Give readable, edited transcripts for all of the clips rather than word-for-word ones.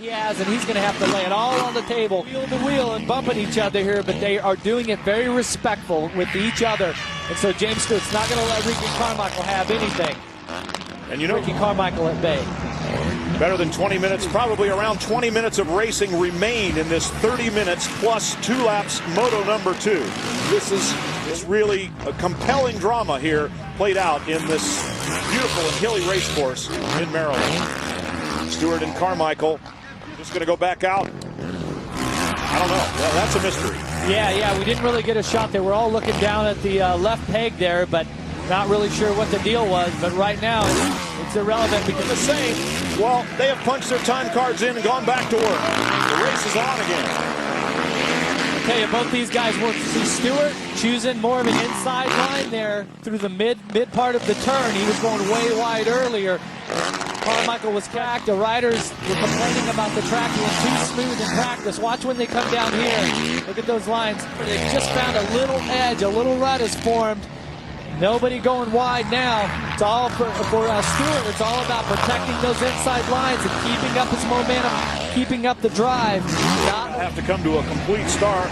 has, and he's going to have to lay it all on the table, wheel to wheel and bumping each other here, but they are doing it very respectful with each other. And so James Stewart's not going to let Ricky Carmichael have anything. And you know, Ricky Carmichael at bay. Better than 20 minutes, probably around 20 minutes of racing remain in this 30 minutes plus 2 laps moto number 2. This is really a compelling drama here played out in this beautiful and hilly race course in Maryland. Stewart and Carmichael just going to go back out. I don't know. That's a mystery. Yeah, we didn't really get a shot there. We're all looking down at the left peg there, but not really sure what the deal was. But right now, it's irrelevant because the same. Well, they have punched their time cards in and gone back to work. The race is on again. I tell you, both these guys work. See Stewart choosing more of an inside line there through the mid part of the turn. He was going way wide earlier. Carmichael was cracked. The riders were complaining about the track being too smooth in practice. Watch when they come down here. Look at those lines. They've just found a little edge, a little rut has formed. Nobody going wide now. It's all for Stewart. It's all about protecting those inside lines and keeping up his momentum, keeping up the drive. Not have to come to a complete stop.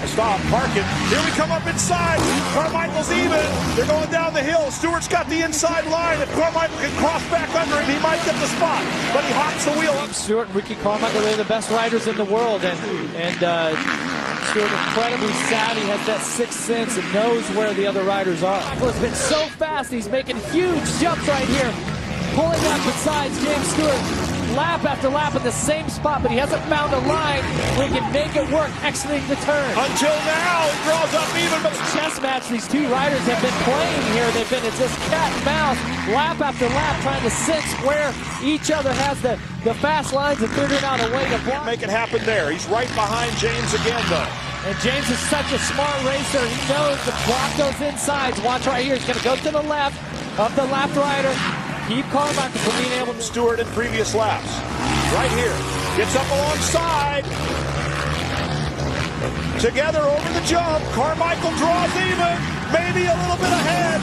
Park it. Here we come up inside. Carmichael's even. They're going down the hill. Stewart's got the inside line. If Carmichael can cross back under him, he might get the spot. But he hops the wheel. Stewart and Ricky Carmichael, they're the best riders in the world, and Stewart incredibly savvy, has that sixth sense and knows where the other riders are. Michael has been so fast, he's making huge jumps right here, pulling up besides James Stewart lap after lap in the same spot, but he hasn't found a line where he can make it work exiting the turn. Until now, he draws up even. But chess match these two riders have been playing here. They've been just cat and mouse, lap after lap, trying to sense where each other has the fast lines and figuring out a way to block. Make it happen there. He's right behind James again, though. And James is such a smart racer. He knows to block those insides. Watch right here. He's going to go to the left of the lap rider. Keep Carmichael from being able to. Stewart in previous laps. Right here. Gets up alongside. Together over the jump. Carmichael draws even. Maybe a little bit ahead.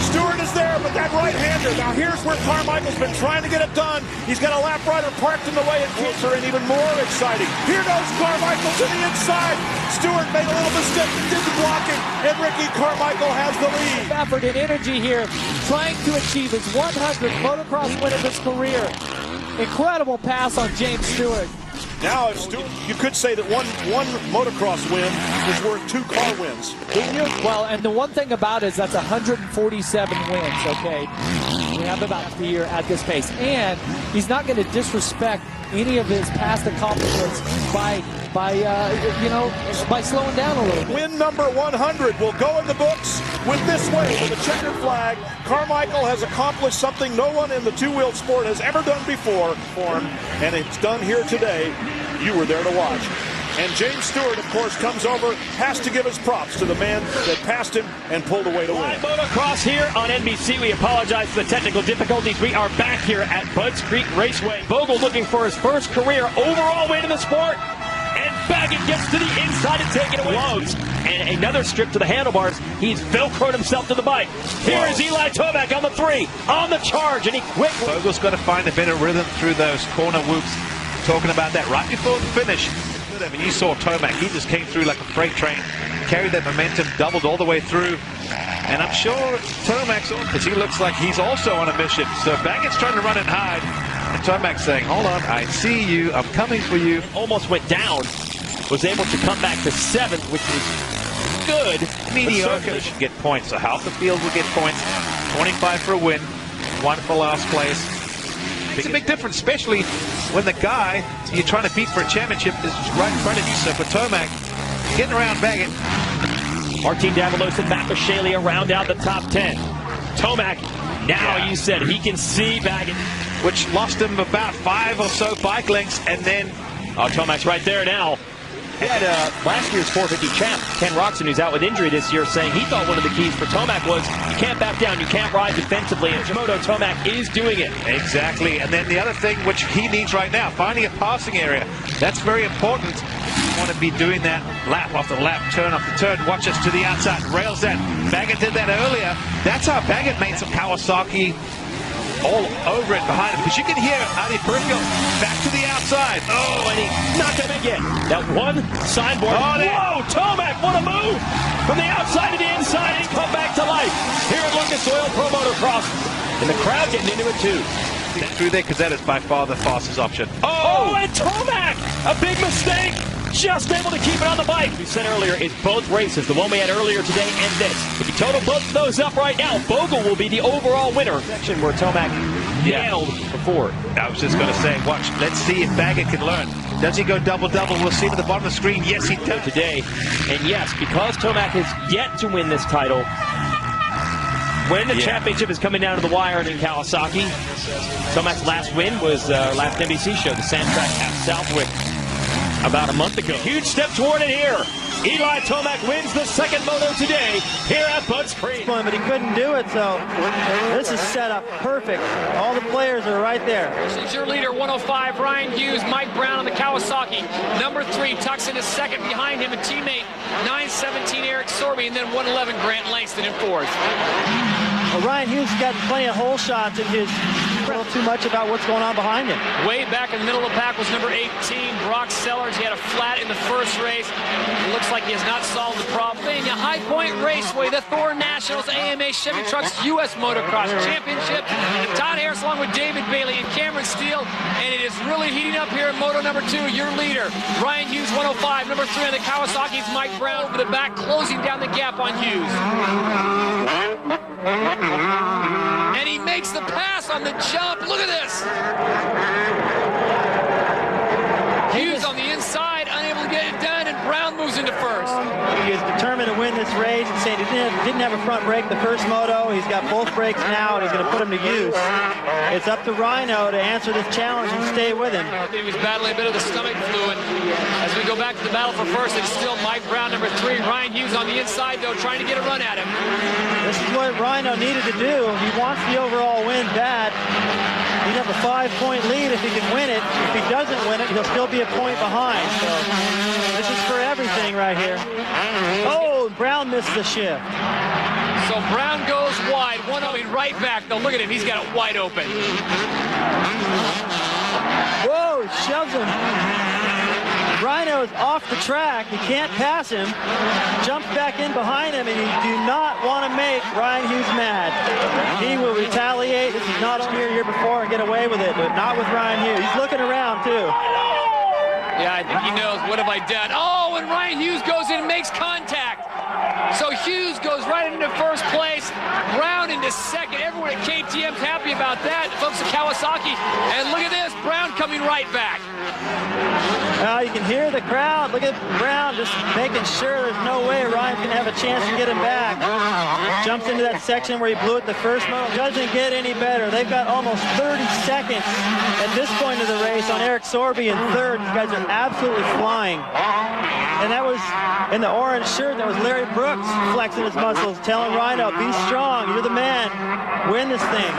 Stewart is there, but that right-hander. Now here's where Carmichael's been trying to get it done. He's got a lap rider parked in the way and closer and even more exciting. Here goes Carmichael to the inside. Stewart made a little mistake and did the blocking, and Ricky Carmichael has the lead. Effort and energy here, trying to achieve his 100th motocross win of his career. Incredible pass on James Stewart. Now, you could say that one motocross win is worth 2 car wins. Well, and the one thing about it is that's 147 wins, okay? We have about the year at this pace. And he's not going to disrespect any of his past accomplishments by slowing down a little bit. Win number 100 will go in the books with this wave with a checkered flag. Carmichael has accomplished something no one in the two-wheeled sport has ever done before, and it's done here today. You were there to watch. And James Stewart, of course, comes over, has to give his props to the man that passed him and pulled away to win. Live motocross here on NBC. We apologize for the technical difficulties. We are back here at Budds Creek Raceway. Bogle looking for his first career overall win in the sport. And Baggett gets to the inside to take it away. Loads. And another strip to the handlebars. He's Velcroed himself to the bike. Here is Eli Tomac on the 3, on the charge, and he quickly. Bogle's got to find a bit of rhythm through those corner whoops. Talking about that right before the finish. I mean, you saw Tomac, he just came through like a freight train, carried that momentum, doubled all the way through. And I'm sure Tomac's on, because he looks like he's also on a mission. So Baggett's trying to run and hide. And Tomac's saying, hold on, I see you, I'm coming for you. Almost went down, was able to come back to 7th, which was good. Mediocre should get points, so half the field will get points. 25 for a win, 1 for last place. It's a big difference, especially when the guy you're trying to beat for a championship is right in front of you. So for Tomac, getting around Baggett. Martin Davalos and Matt Bishalia round out the top 10. Tomac, now you said he can see Baggett. Which lost him about 5 or so bike lengths, and then... Tomac's right there now. We had last year's 450 champ, Ken Roxon, who's out with injury this year, saying he thought one of the keys for Tomac was you can't back down, you can't ride defensively, and Moto Tomac is doing it. Exactly, and then the other thing which he needs right now, finding a passing area. That's very important. You want to be doing that lap after lap, turn after turn, watch us to the outside, rails that. Baggett did that earlier. That's how Baggett made some Kawasaki all over it behind him, because you can hear Adi Perfield back to the outside. outside. Oh, and he's not going to make it. That one signboard. Whoa, Tomac, what a move! From the outside to the inside and come back to life. Here at Lucas Oil Pro Motocross. And the crowd getting into it too. Through there because that is by far the fastest option. Oh, and Tomac! A big mistake! Just able to keep it on the bike. We said earlier, it's both races, the one we had earlier today and this. If you total both of those up right now, Bogle will be the overall winner. Section where Tomac nailed before. I was just going to say, watch, let's see if Baggett can learn. Does he go double-double? We'll see him at the bottom of the screen. Yes, he does. Today, and yes, because Tomac has yet to win this title, when the championship is coming down to the wire in Kawasaki, Tomac's last win was last NBC show, the Sand Track at Southwick, about a month ago. Huge step toward it here. Eli Tomac wins the second moto today here at Bud's Creek. But he couldn't do it, so this is set up perfect. All the players are right there. This is your leader, 105, Ryan Hughes. Mike Brown on the Kawasaki. Number 3, tucks into second behind him, a teammate, 917 Eric Sorby, and then 111 Grant Langston in fourth. Well, Ryan Hughes got plenty of hole shots in his. A little too much about what's going on behind him. Way back in the middle of the pack was number 18, Brock Sellers. He had a flat in the first race. It looks like he has not solved the problem. The High Point Raceway, the Thor Nationals AMA Chevy Trucks U.S. Motocross Championship. Todd Harris along with David Bailey and Cameron Steele. And it is really heating up here in Moto number 2. Your leader, Ryan Hughes, 105. Number 3 on the Kawasaki's Mike Brown over the back, closing down the gap on Hughes. And he makes the pass on the jump. Look at this. Hughes on the inside, unable to get it done, and Brown moves into first. He is determined to win this race. He's saying he didn't have a front brake the first moto. He's got both brakes now, and he's going to put them to use. It's up to Rhino to answer this challenge and stay with him. He was battling a bit of the stomach fluid. As we go back to the battle for first, it's still Mike Brown, number 3. Ryan Hughes on the inside, though, trying to get a run at him. This is what Rhino needed to do. He wants the overall win bad. He'd have a 5-point lead if he can win it. If he doesn't win it, he'll still be a point behind. So this is for everything right here. Oh, Brown missed the shift. So Brown goes wide, 1-0 right back, though. Look at him, he's got it wide open. Whoa, shoves him. Rhino is off the track. You can't pass him. Jumps back in behind him, and you do not want to make Ryan Hughes mad. He will retaliate. This is not on here before and get away with it, but not with Ryan Hughes. He's looking around, too. Yeah, I think he knows, what have I done? Oh, and Ryan Hughes goes in and makes contact. So Hughes goes right into first place, Brown into second. Everyone at KTM's happy about that. Folks at Kawasaki. And look at this, Brown coming right back. Now you can hear the crowd. Look at Brown just making sure there's no way Ryan's going to have a chance to get him back. Jumps into that section where he blew it the first moto. Doesn't get any better. They've got almost 30 seconds at this point of the race on Eric Sorby in third. These guys are absolutely flying. And that was in the orange shirt. That was Larry Brooks flexing his muscles, telling Rhino, be strong. You're the man. Win this thing.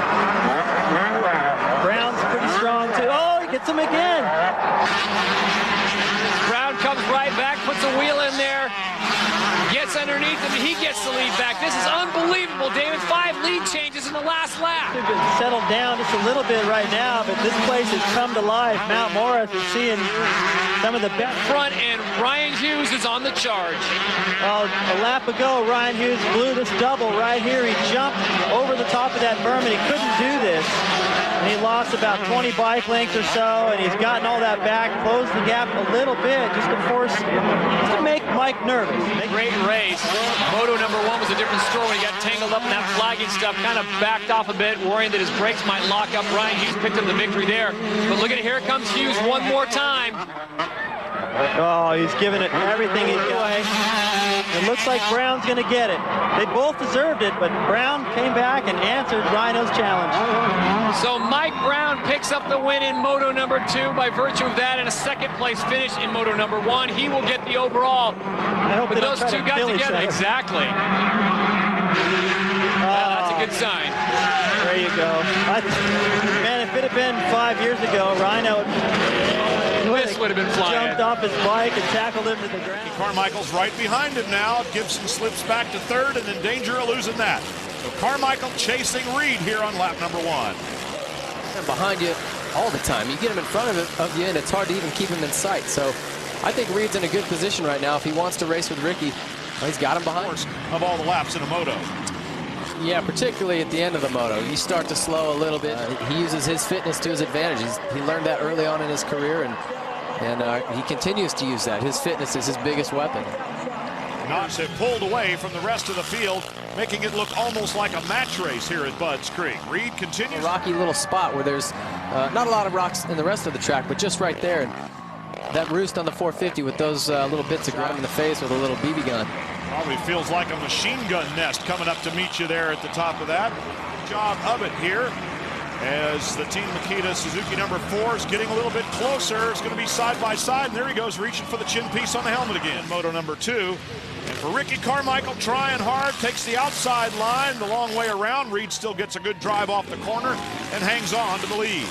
Brown's pretty strong, too. Oh, he gets him again. Brown comes right back, puts a wheel in there, gets underneath him, and he gets the lead back. This is unbelievable, David. 5 lead changes in the last lap. They've been settled down just a little bit right now, but this place has come to life. Mount Morris is seeing some of the best. Front, and Ryan Hughes is on the charge. Well, a lap ago, Ryan Hughes blew this double right here. He jumped over the top of that berm, and he couldn't do this. And he lost about 20 bike lengths or so, and he's gotten all that back, closed the gap a little bit just to make Mike nervous. Great race. Moto number 1 was a different story when he got tangled up in that flagging stuff, kind of backed off a bit, worrying that his brakes might lock up. Ryan Hughes picked up the victory there. But look at it, here comes Hughes one more time. Oh, he's giving it everything he's got. It looks like Brown's going to get it. They both deserved it, but Brown came back and answered Rhino's challenge. So Mike Brown picks up the win in Moto number 2 by virtue of that, and a second place finish in Moto number 1. He will get the overall. I hope but those two got together. Exactly. That's a good sign. There you go. Man, if it had been 5 years ago, Rhino this would have been flying. Jumped off his bike and tackled him to the ground. Carmichael's right behind him now. Gibson slips back to third and in danger of losing that. So Carmichael chasing Reed here on lap number 1. And behind you, all the time. You get him in front of you, and it's hard to even keep him in sight. So I think Reed's in a good position right now. If he wants to race with Ricky, well, he's got him behind. Of all the laps in a moto. Yeah, particularly at the end of the moto. You start to slow a little bit. He uses his fitness to his advantage. He learned that early on in his career, and he continues to use that. His fitness is his biggest weapon. Knox have pulled away from the rest of the field, making it look almost like a match race here at Budds Creek. Reed continues. A rocky little spot where there's not a lot of rocks in the rest of the track, but just right there. And that roost on the 450 with those little bits of ground in the face with a little BB gun. Probably feels like a machine gun nest coming up to meet you there at the top of that. Good job of it here as the Team Makita Suzuki number 4 is getting a little bit closer. It's going to be side by side, and there he goes reaching for the chin piece on the helmet again. Moto number 2. And for Ricky Carmichael, trying hard, takes the outside line the long way around. Reed still gets a good drive off the corner and hangs on to the lead.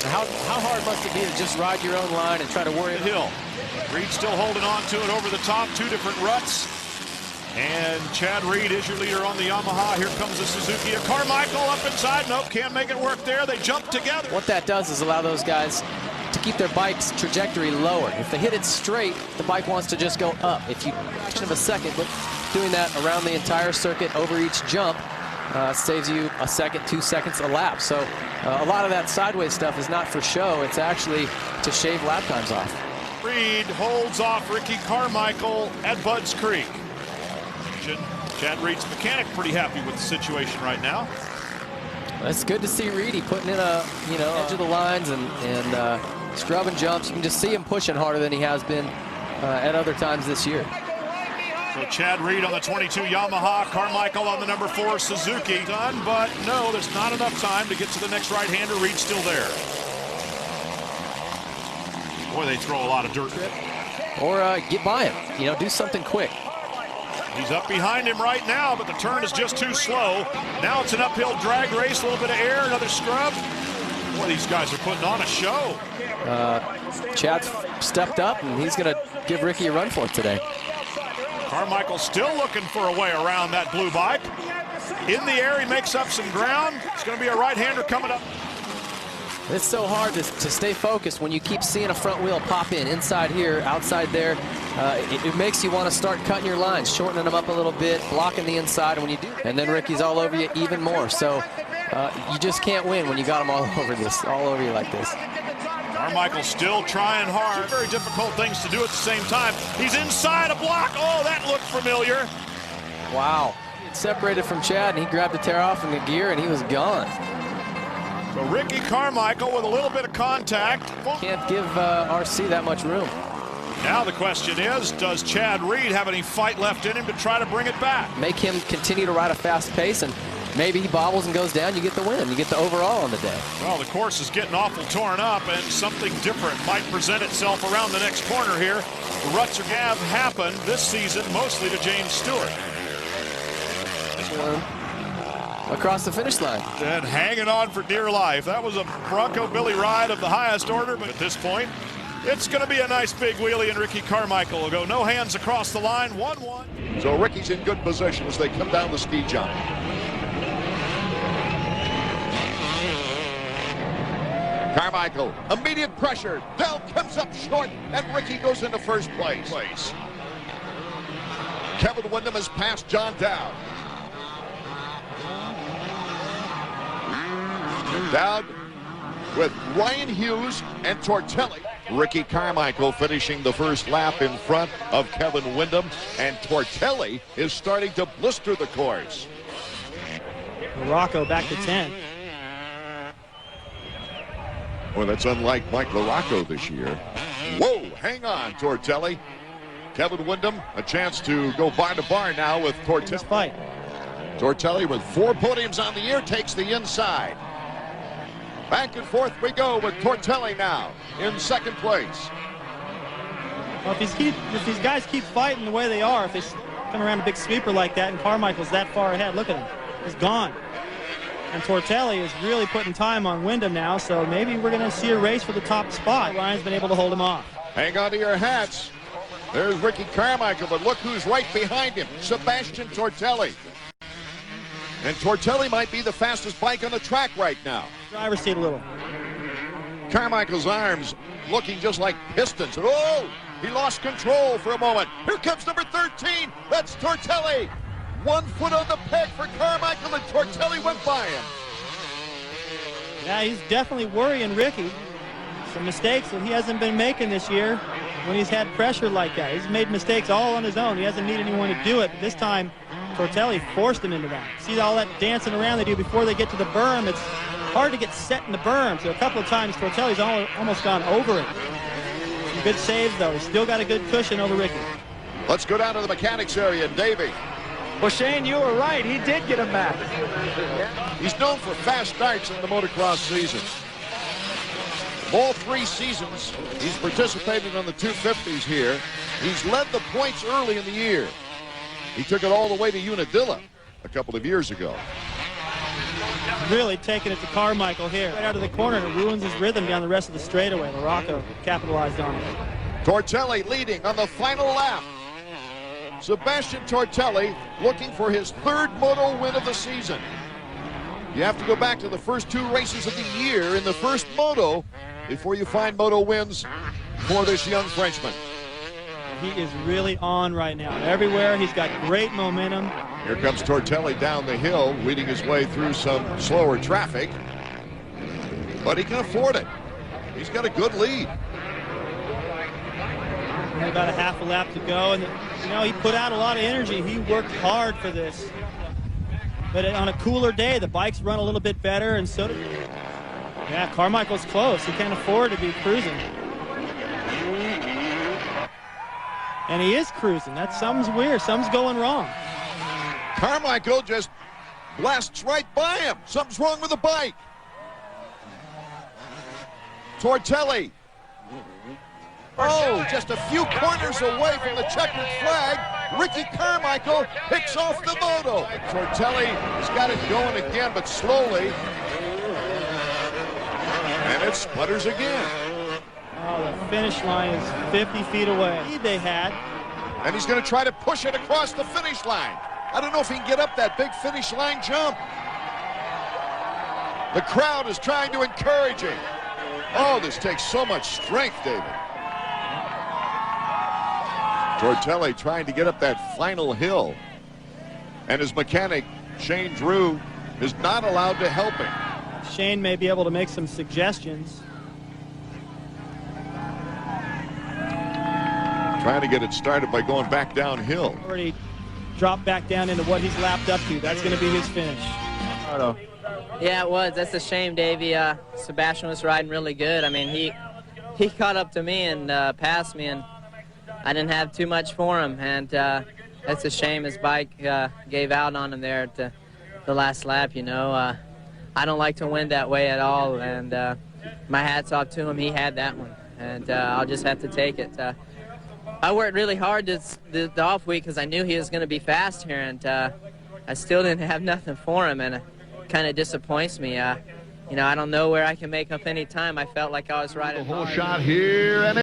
How hard must it be to just ride your own line and try to worry the hill? Reed still holding on to it over the top, 2 different ruts. And Chad Reed is your leader on the Yamaha. Here comes the Suzuki. Carmichael up inside. Nope, can't make it work there. They jump together. What that does is allow those guys to keep their bike's trajectory lower. If they hit it straight, the bike wants to just go up. If you fraction of a second, but doing that around the entire circuit over each jump saves you a second, 2 seconds a lap. So a lot of that sideways stuff is not for show. It's actually to shave lap times off. Reed holds off Ricky Carmichael at Budds Creek. Chad Reed's mechanic pretty happy with the situation right now. It's good to see Reedy putting in a edge of the lines and scrubbing jumps. You can just see him pushing harder than he has been at other times this year. So Chad Reed on the 22 Yamaha, Carmichael on the number 4 Suzuki. Done, but no, there's not enough time to get to the next right-hander. Reed's still there. Boy, they throw a lot of dirt. Or get by him, do something quick. He's up behind him right now, but the turn is just too slow. Now it's an uphill drag race, a little bit of air, another scrub. Boy, these guys are putting on a show. Chad's stepped up, and he's going to give Ricky a run for it today. Carmichael still looking for a way around that blue bike. In the air, he makes up some ground. It's going to be a right-hander coming up. It's so hard to stay focused when you keep seeing a front wheel pop in, inside here, outside there. It makes you want to start cutting your lines, shortening them up a little bit, blocking the inside, and when you do, and then Ricky's all over you even more. So you just can't win when you got him all over you like this. Carmichael still trying hard. Very difficult things to do at the same time. He's inside a block. Oh, that looked familiar. Wow. Separated from Chad, and he grabbed the tear off in the gear, and he was gone. So Ricky Carmichael with a little bit of contact. Can't give RC that much room. Now the question is, does Chad Reed have any fight left in him to try to bring it back? Make him continue to ride a fast pace, and maybe he bobbles and goes down. You get the win. You get the overall on the day. Well, the course is getting awful torn up, and something different might present itself around the next corner here. The ruts have happened this season mostly to James Stewart. Across the finish line. And hanging on for dear life. That was a Bronco Billy ride of the highest order, but at this point, it's going to be a nice big wheelie, and Ricky Carmichael will go no hands across the line, 1-1. So Ricky's in good position as they come down the ski jump. Carmichael, immediate pressure. Bell comes up short, and Ricky goes into first place. Kevin Windham has passed John Dowd. Dowd with Ryan Hughes and Tortelli. Ricky Carmichael finishing the first lap in front of Kevin Windham, and Tortelli is starting to blister the course. Rocco back to 10. Well, that's unlike Mike LaRocco this year. Whoa, hang on, Tortelli. Kevin Windham, a chance to go bar to bar now with Tortelli. Tortelli with 4 podiums on the year takes the inside. Back and forth we go with Tortelli now in second place. Well, if these guys keep fighting the way they are, if they come around a big sweeper like that and Carmichael's that far ahead, look at him. He's gone. And Tortelli is really putting time on Windham now, so maybe we're going to see a race for the top spot. Ryan's been able to hold him off. Hang on to your hats. There's Ricky Carmichael, but look who's right behind him, Sebastian Tortelli. And Tortelli might be the fastest bike on the track right now. Driver's seat a little. Carmichael's arms looking just like pistons. Oh, he lost control for a moment. Here comes number 13. That's Tortelli. 1 foot on the peg for Carmichael, and Tortelli went by him. Yeah, he's definitely worrying Ricky. Some mistakes that he hasn't been making this year when he's had pressure like that. He's made mistakes all on his own. He hasn't needed anyone to do it. But this time, Tortelli forced him into that. See all that dancing around they do before they get to the berm? It's hard to get set in the berm. So a couple of times, Tortelli's almost gone over it. Some good saves, though. He's still got a good cushion over Ricky. Let's go down to the mechanics area. Davey. Well, Shane, you were right. He did get him back. He's known for fast starts in the motocross season. All 3 seasons, he's participated on the 250s here. He's led the points early in the year. He took it all the way to Unadilla a couple of years ago. Really taking it to Carmichael here. Right out of the corner, and it ruins his rhythm down the rest of the straightaway. Larocco capitalized on it. Tortelli leading on the final lap. Sebastian Tortelli looking for his 3rd moto win of the season. You have to go back to the first 2 races of the year in the first moto before you find moto wins for this young Frenchman. He is really on right now. Everywhere, he's got great momentum. Here comes Tortelli down the hill, weeding his way through some slower traffic. But he can afford it. He's got a good lead. Only about a half a lap to go, and you know, he put out a lot of energy. He worked hard for this. But on a cooler day, the bikes run a little bit better, and so did... Yeah, Carmichael's close. He can't afford to be cruising. And he is cruising. Something's weird. Something's going wrong. Carmichael just blasts right by him. Something's wrong with the bike. Tortelli. Oh, just a few corners away from the checkered flag. Ricky Carmichael picks off the moto. Tortelli has got it going again, but slowly. And it sputters again. Oh, the finish line is 50 feet away. They had. And he's going to try to push it across the finish line. I don't know if he can get up that big finish line jump. The crowd is trying to encourage him. Oh, this takes so much strength, David. Tortelli trying to get up that final hill. And his mechanic, Shane Drew, is not allowed to help him. Shane may be able to make some suggestions. Trying to get it started by going back downhill. Already dropped back down into what he's lapped up to. That's going to be his finish. Yeah, it was. That's a shame, Davey. Sebastian was riding really good. I mean, he caught up to me and passed me, and I didn't have too much for him. And that's a shame his bike gave out on him there at the last lap, you know. I don't like to win that way at all, and my hat's off to him. He had that one, and I'll just have to take it. I worked really hard the off week because I knew he was going to be fast here, and I still didn't have nothing for him, and it kind of disappoints me. You know, I don't know where I can make up any time. I felt like I was riding hard. Shot here, and